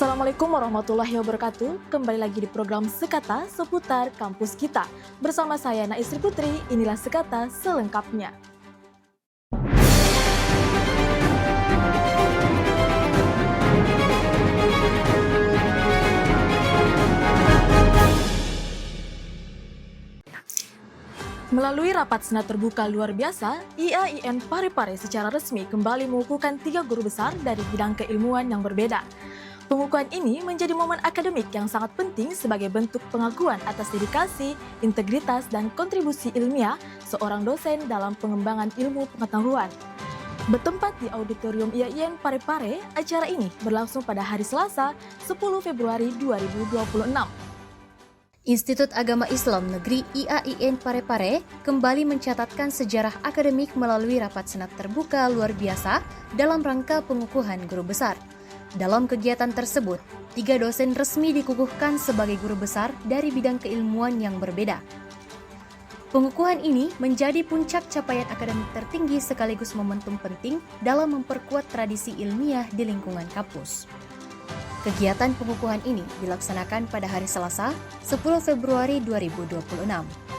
Assalamualaikum warahmatullahi wabarakatuh. Kembali lagi di program Sekata seputar kampus kita. Bersama saya Naisri Putri, inilah Sekata selengkapnya. Melalui rapat senat terbuka luar biasa, IAIN Parepare secara resmi kembali mengukuhkan 3 guru besar dari bidang keilmuan yang berbeda. Pengukuhan ini menjadi momen akademik yang sangat penting sebagai bentuk pengakuan atas dedikasi, integritas, dan kontribusi ilmiah seorang dosen dalam pengembangan ilmu pengetahuan. Bertempat di Auditorium IAIN Parepare, acara ini berlangsung pada hari Selasa, 10 Februari 2026. Institut Agama Islam Negeri IAIN Parepare kembali mencatatkan sejarah akademik melalui rapat senat terbuka luar biasa dalam rangka pengukuhan guru besar. Dalam kegiatan tersebut, 3 dosen resmi dikukuhkan sebagai guru besar dari bidang keilmuan yang berbeda. Pengukuhan ini menjadi puncak capaian akademik tertinggi sekaligus momentum penting dalam memperkuat tradisi ilmiah di lingkungan kampus. Kegiatan pengukuhan ini dilaksanakan pada hari Selasa, 10 Februari 2026.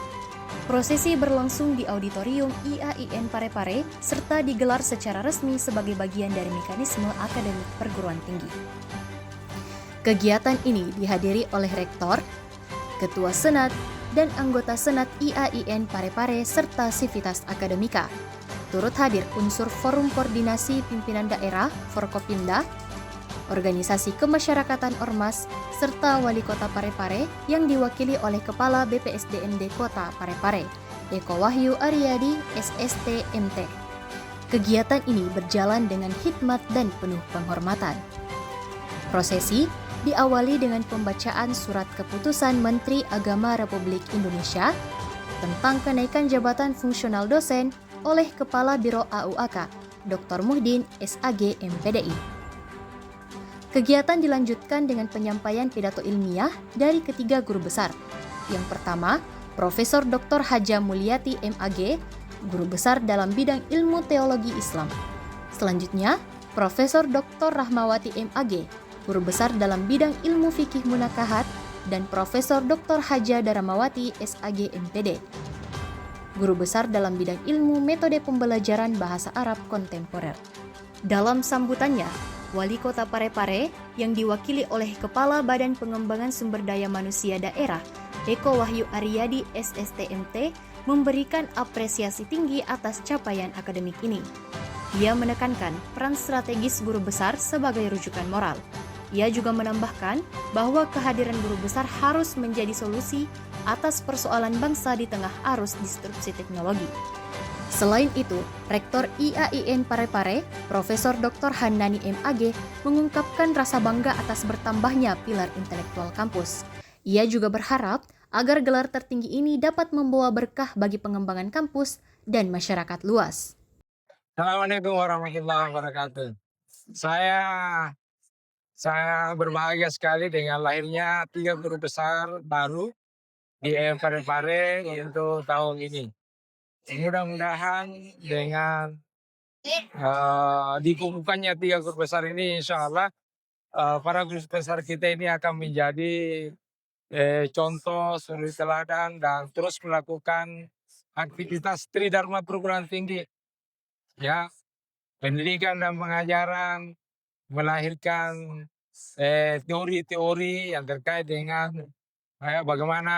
Prosesi berlangsung di Auditorium IAIN Parepare serta digelar secara resmi sebagai bagian dari mekanisme akademik perguruan tinggi. Kegiatan ini dihadiri oleh Rektor, Ketua Senat, dan anggota Senat IAIN Parepare serta Sivitas Akademika. Turut hadir unsur Forum Koordinasi Pimpinan Daerah Forkopimda, Organisasi Kemasyarakatan Ormas, serta Wali Kota Parepare yang diwakili oleh Kepala BPSDMD Kota Parepare, Eko Wahyu Aryadi, SST MT. Kegiatan ini berjalan dengan hikmat dan penuh penghormatan. Prosesi diawali dengan pembacaan surat keputusan Menteri Agama Republik Indonesia tentang kenaikan jabatan fungsional dosen oleh Kepala Biro AUAK, Dr. Muhdin, SAG, MPDI. Kegiatan dilanjutkan dengan penyampaian pidato ilmiah dari ketiga guru besar. Yang pertama, Profesor Dr. Haja Mulyati MAG, guru besar dalam bidang ilmu teologi Islam. Selanjutnya, Profesor Dr. Rahmawati MAG, guru besar dalam bidang ilmu fikih munakahat, dan Profesor Dr. Haja Daramawati SAG MPD, guru besar dalam bidang ilmu metode pembelajaran bahasa Arab kontemporer. Dalam sambutannya, Wali Kota Parepare yang diwakili oleh Kepala Badan Pengembangan Sumber Daya Manusia Daerah, Eko Wahyu Aryadi SSTMT, memberikan apresiasi tinggi atas capaian akademik ini. Ia menekankan peran strategis guru besar sebagai rujukan moral. Ia juga menambahkan bahwa kehadiran guru besar harus menjadi solusi atas persoalan bangsa di tengah arus disrupsi teknologi. Selain itu, Rektor IAIN Parepare, Profesor Dr. Hanani MAG, mengungkapkan rasa bangga atas bertambahnya pilar intelektual kampus. Ia juga berharap agar gelar tertinggi ini dapat membawa berkah bagi pengembangan kampus dan masyarakat luas. Assalamualaikum warahmatullahi wabarakatuh. Saya berbahagia sekali dengan lahirnya 3 guru besar baru di IAIN Parepare untuk tahun ini. Mudah-mudahan dengan dikukuhkannya 3 guru besar ini, insya Allah para guru besar kita ini akan menjadi contoh, suri teladan, dan terus melakukan aktivitas Tridharma perguruan tinggi, ya, pendidikan dan pengajaran, melahirkan teori-teori yang terkait dengan bagaimana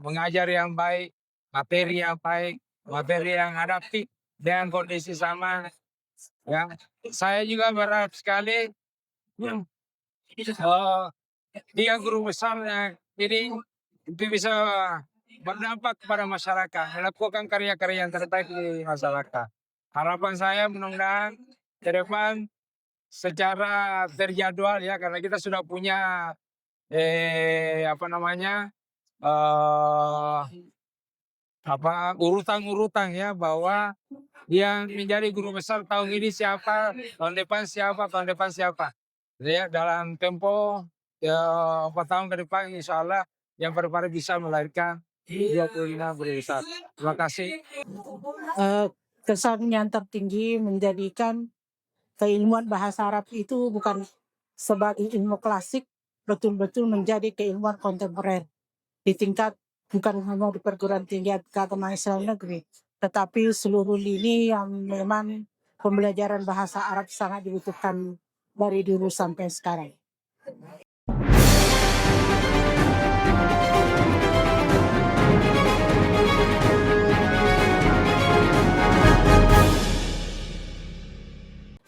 mengajar yang baik, materi yang baik, materi yang adaptif dengan kondisi zaman. Ya, saya juga berharap sekali 3 guru besar yang ini itu bisa berdampak kepada masyarakat, melakukan karya-karya yang terbaik di masyarakat. Harapan saya mudah-mudahan ke depan secara terjadwal, ya, karena kita sudah punya urutan-urutan, ya, bahwa yang menjadi guru besar tahun ini siapa, tahun depan siapa, tahun depan siapa. Ya, dalam tempo 4 tahun ke depan, insya Allah yang Parepare bisa melahirkan 25 guru besar. Terima kasih. Kesan yang tertinggi menjadikan keilmuan bahasa Arab itu bukan sebagai ilmu klasik betul-betul menjadi keilmuan kontemporer di tingkat bukan hanya di perguruan tinggi agama Islam negeri, tetapi seluruh lini yang memang pembelajaran bahasa Arab sangat dibutuhkan dari dulu sampai sekarang.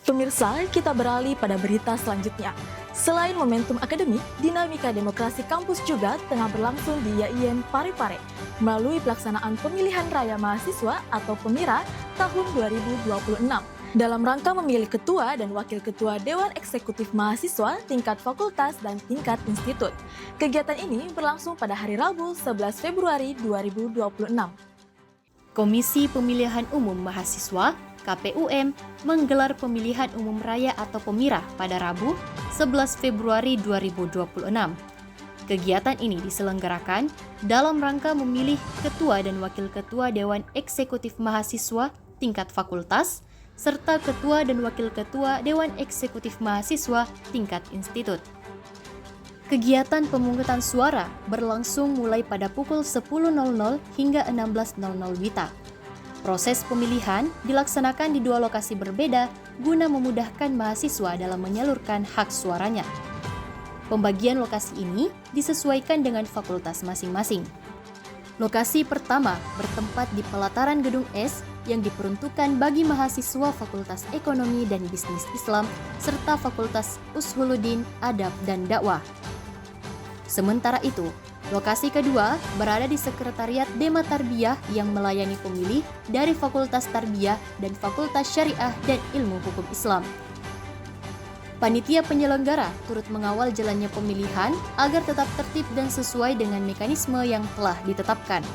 Pemirsa, kita beralih pada berita selanjutnya. Selain momentum akademik, dinamika demokrasi kampus juga tengah berlangsung di IAIN Parepare melalui pelaksanaan pemilihan raya mahasiswa atau PEMIRA tahun 2026 dalam rangka memilih ketua dan wakil ketua Dewan Eksekutif Mahasiswa tingkat fakultas dan tingkat institut. Kegiatan ini berlangsung pada hari Rabu 11 Februari 2026. Komisi Pemilihan Umum Mahasiswa KPUM menggelar pemilihan umum raya atau PEMIRA pada Rabu 11 Februari 2026. Kegiatan ini diselenggarakan dalam rangka memilih ketua dan wakil ketua Dewan Eksekutif Mahasiswa tingkat fakultas serta ketua dan wakil ketua Dewan Eksekutif Mahasiswa tingkat institut. Kegiatan pemungutan suara berlangsung mulai pada pukul 10.00 hingga 16.00 WITA. Proses pemilihan dilaksanakan di 2 lokasi berbeda guna memudahkan mahasiswa dalam menyalurkan hak suaranya. Pembagian lokasi ini disesuaikan dengan fakultas masing-masing. Lokasi pertama bertempat di pelataran Gedung S yang diperuntukkan bagi mahasiswa Fakultas Ekonomi dan Bisnis Islam serta Fakultas Ushuluddin, Adab, dan Dakwah. Sementara itu, lokasi kedua berada di Sekretariat Dema Tarbiyah yang melayani pemilih dari Fakultas Tarbiyah dan Fakultas Syariah dan Ilmu Hukum Islam. Panitia penyelenggara turut mengawal jalannya pemilihan agar tetap tertib dan sesuai dengan mekanisme yang telah ditetapkan.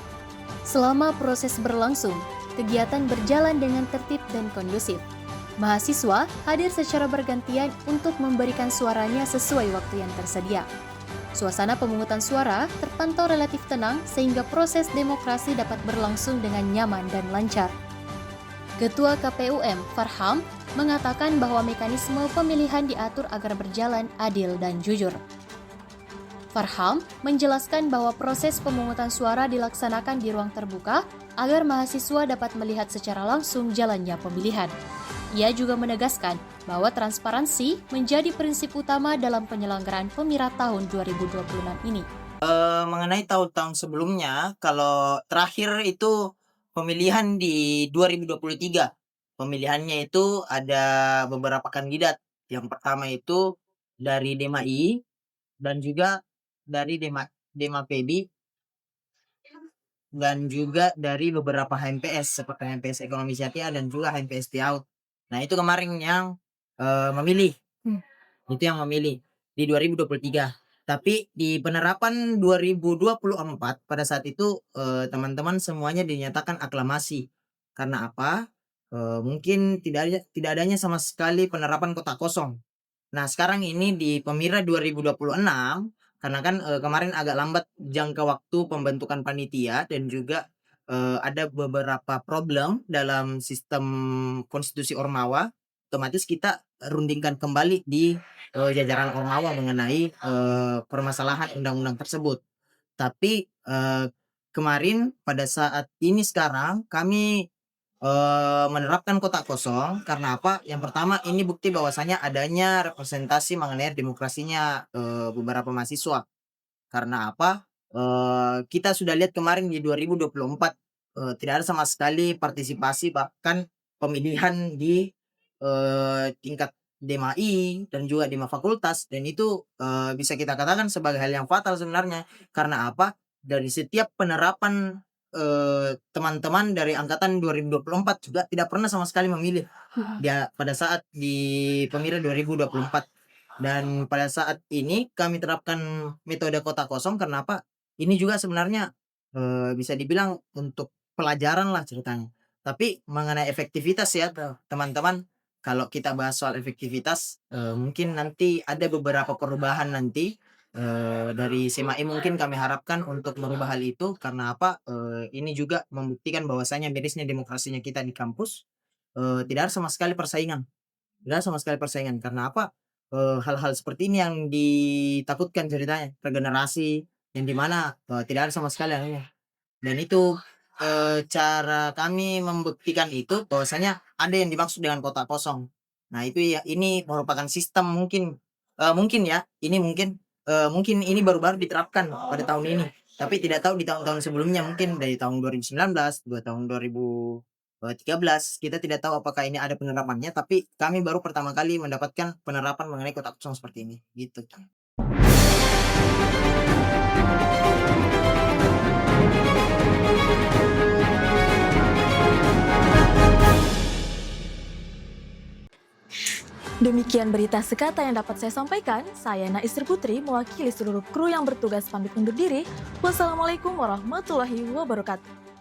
Selama proses berlangsung, kegiatan berjalan dengan tertib dan kondusif. Mahasiswa hadir secara bergantian untuk memberikan suaranya sesuai waktu yang tersedia. Suasana pemungutan suara terpantau relatif tenang sehingga proses demokrasi dapat berlangsung dengan nyaman dan lancar. Ketua KPUM, Farham, mengatakan bahwa mekanisme pemilihan diatur agar berjalan adil dan jujur. Farham menjelaskan bahwa proses pemungutan suara dilaksanakan di ruang terbuka agar mahasiswa dapat melihat secara langsung jalannya pemilihan. Ia juga menegaskan bahwa transparansi menjadi prinsip utama dalam penyelenggaraan PEMIRA tahun 2026 ini. Mengenai tahun-tahun sebelumnya, kalau terakhir itu pemilihan di 2023. Pemilihannya itu ada beberapa kandidat. Yang pertama itu dari DEMA-I dan juga dari Dema PB dan juga dari beberapa HMPS seperti HMPS Ekonomi Syariah dan juga HMPS Tiaut. Nah, itu kemarin yang memilih. Itu yang memilih di 2023. Tapi di penerapan 2024 pada saat itu teman-teman semuanya dinyatakan aklamasi. Karena apa? Mungkin tidak adanya sama sekali penerapan kota kosong. Nah, sekarang ini di PEMIRA 2026 karena kan kemarin agak lambat jangka waktu pembentukan panitia dan juga ada beberapa problem dalam sistem konstitusi Ormawa, otomatis kita rundingkan kembali di jajaran Ormawa mengenai permasalahan undang-undang tersebut. Tapi kemarin pada saat ini sekarang kami menerapkan kotak kosong karena apa? Yang pertama ini bukti bahwasanya adanya representasi mengenai demokrasinya beberapa mahasiswa. Karena apa? Kita sudah lihat kemarin di 2024 tidak ada sama sekali partisipasi bahkan pemilihan di tingkat DEMA-I dan juga DEMA fakultas, dan itu bisa kita katakan sebagai hal yang fatal sebenarnya. Karena apa? Dari setiap penerapan teman-teman dari angkatan 2024 juga tidak pernah sama sekali memilih dia pada saat di pemilihan 2024. Dan pada saat ini kami terapkan metode kota kosong karena apa? Ini juga sebenarnya bisa dibilang untuk pelajaran lah ceritanya. Tapi mengenai efektivitas ya teman-teman, kalau kita bahas soal efektivitas mungkin nanti ada beberapa perubahan nanti dari SEMAI mungkin kami harapkan untuk merubah hal itu. Karena apa? Ini juga membuktikan bahwasanya mirisnya demokrasinya kita di kampus tidak ada sama sekali persaingan. Tidak ada sama sekali persaingan. Karena apa? hal-hal seperti ini yang ditakutkan ceritanya, regenerasi yang di mana, tidak ada sama sekali anunya. Dan itu, cara kami membuktikan itu bahwasanya ada yang dimaksud dengan kotak kosong. Nah itu ya, ini merupakan sistem mungkin, mungkin ya, ini mungkin ini baru-baru diterapkan pada tahun ini, tapi tidak tahu di tahun-tahun sebelumnya, mungkin dari tahun 2019, tahun 2013, kita tidak tahu apakah ini ada penerapannya, tapi kami baru pertama kali mendapatkan penerapan mengenai kotak kosong seperti ini, gitu. Demikian berita sekata yang dapat saya sampaikan. Saya Naisri Putri mewakili seluruh kru yang bertugas pamit undur diri. Wassalamualaikum warahmatullahi wabarakatuh.